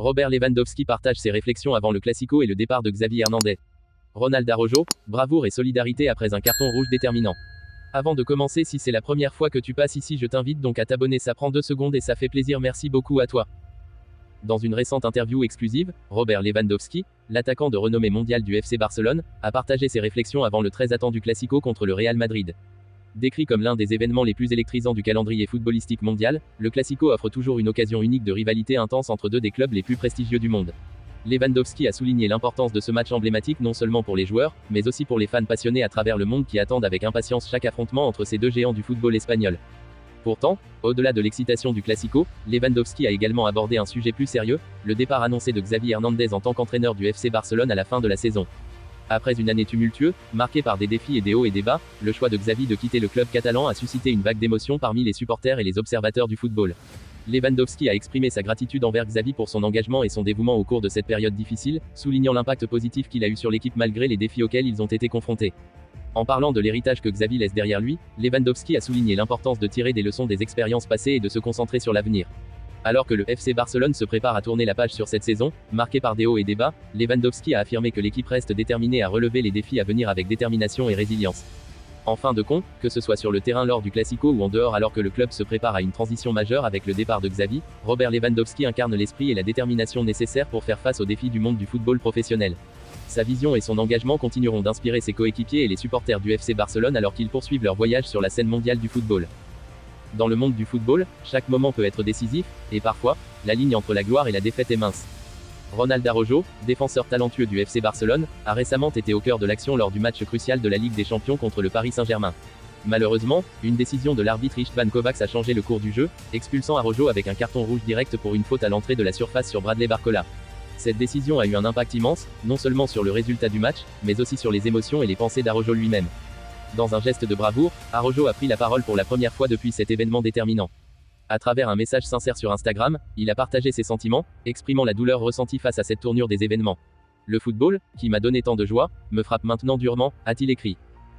Robert Lewandowski partage ses réflexions avant le Classico et le départ de Xavi Hernandez. Ronald Araujo, bravoure et solidarité après un carton rouge déterminant. Avant de commencer, si c'est la première fois que tu passes ici, je t'invite donc à t'abonner, ça prend 2 secondes et ça fait plaisir, merci beaucoup à toi. Dans une récente interview exclusive, Robert Lewandowski, l'attaquant de renommée mondiale du FC Barcelone, a partagé ses réflexions avant le très attendu Classico contre le Real Madrid. Décrit comme l'un des événements les plus électrisants du calendrier footballistique mondial, le Classico offre toujours une occasion unique de rivalité intense entre deux des clubs les plus prestigieux du monde. Lewandowski a souligné l'importance de ce match emblématique non seulement pour les joueurs, mais aussi pour les fans passionnés à travers le monde qui attendent avec impatience chaque affrontement entre ces deux géants du football espagnol. Pourtant, au-delà de l'excitation du Classico, Lewandowski a également abordé un sujet plus sérieux, le départ annoncé de Xavi Hernandez en tant qu'entraîneur du FC Barcelone à la fin de la saison. Après une année tumultueuse, marquée par des défis et des hauts et des bas, le choix de Xavi de quitter le club catalan a suscité une vague d'émotions parmi les supporters et les observateurs du football. Lewandowski a exprimé sa gratitude envers Xavi pour son engagement et son dévouement au cours de cette période difficile, soulignant l'impact positif qu'il a eu sur l'équipe malgré les défis auxquels ils ont été confrontés. En parlant de l'héritage que Xavi laisse derrière lui, Lewandowski a souligné l'importance de tirer des leçons des expériences passées et de se concentrer sur l'avenir. Alors que le FC Barcelone se prépare à tourner la page sur cette saison, marquée par des hauts et des bas, Lewandowski a affirmé que l'équipe reste déterminée à relever les défis à venir avec détermination et résilience. En fin de compte, que ce soit sur le terrain lors du Classico ou en dehors alors que le club se prépare à une transition majeure avec le départ de Xavi, Robert Lewandowski incarne l'esprit et la détermination nécessaires pour faire face aux défis du monde du football professionnel. Sa vision et son engagement continueront d'inspirer ses coéquipiers et les supporters du FC Barcelone alors qu'ils poursuivent leur voyage sur la scène mondiale du football. Dans le monde du football, chaque moment peut être décisif, et parfois, la ligne entre la gloire et la défaite est mince. Ronald Araujo, défenseur talentueux du FC Barcelone, a récemment été au cœur de l'action lors du match crucial de la Ligue des Champions contre le Paris Saint-Germain. Malheureusement, une décision de l'arbitre Istvan Kovacs a changé le cours du jeu, expulsant Araujo avec un carton rouge direct pour une faute à l'entrée de la surface sur Bradley Barcola. Cette décision a eu un impact immense, non seulement sur le résultat du match, mais aussi sur les émotions et les pensées d'Araujo lui-même. Dans un geste de bravoure, Araujo a pris la parole pour la première fois depuis cet événement déterminant. À travers un message sincère sur Instagram, il a partagé ses sentiments, exprimant la douleur ressentie face à cette tournure des événements. Le football, qui m'a donné tant de joie, me frappe maintenant durement, a-t-il écrit.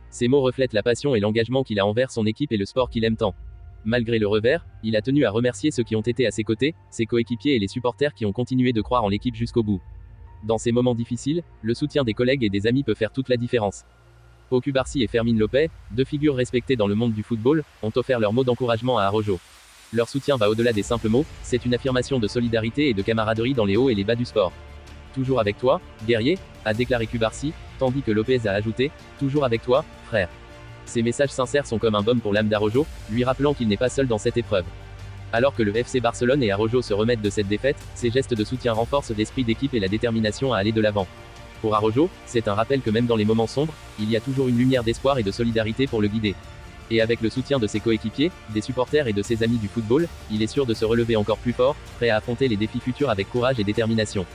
Ces mots reflètent la passion et l'engagement qu'il a envers son équipe et le sport qu'il aime tant. Malgré le revers, il a tenu à remercier ceux qui ont été à ses côtés, ses coéquipiers et les supporters qui ont continué de croire en l'équipe jusqu'au bout. Dans ces moments difficiles, le soutien des collègues et des amis peut faire toute la différence. Pau Cubarsí et Fermín López, deux figures respectées dans le monde du football, ont offert leurs mots d'encouragement à Araujo. Leur soutien va au-delà des simples mots, c'est une affirmation de solidarité et de camaraderie dans les hauts et les bas du sport. Toujours avec toi, guerrier, a déclaré Cubarsí, tandis que López a ajouté, toujours avec toi, frère. Ces messages sincères sont comme un baume pour l'âme d'Araujo, lui rappelant qu'il n'est pas seul dans cette épreuve. Alors que le FC Barcelone et Araujo se remettent de cette défaite, ces gestes de soutien renforcent l'esprit d'équipe et la détermination à aller de l'avant. Pour Araujo, c'est un rappel que même dans les moments sombres, il y a toujours une lumière d'espoir et de solidarité pour le guider. Et avec le soutien de ses coéquipiers, des supporters et de ses amis du football, il est sûr de se relever encore plus fort, prêt à affronter les défis futurs avec courage et détermination.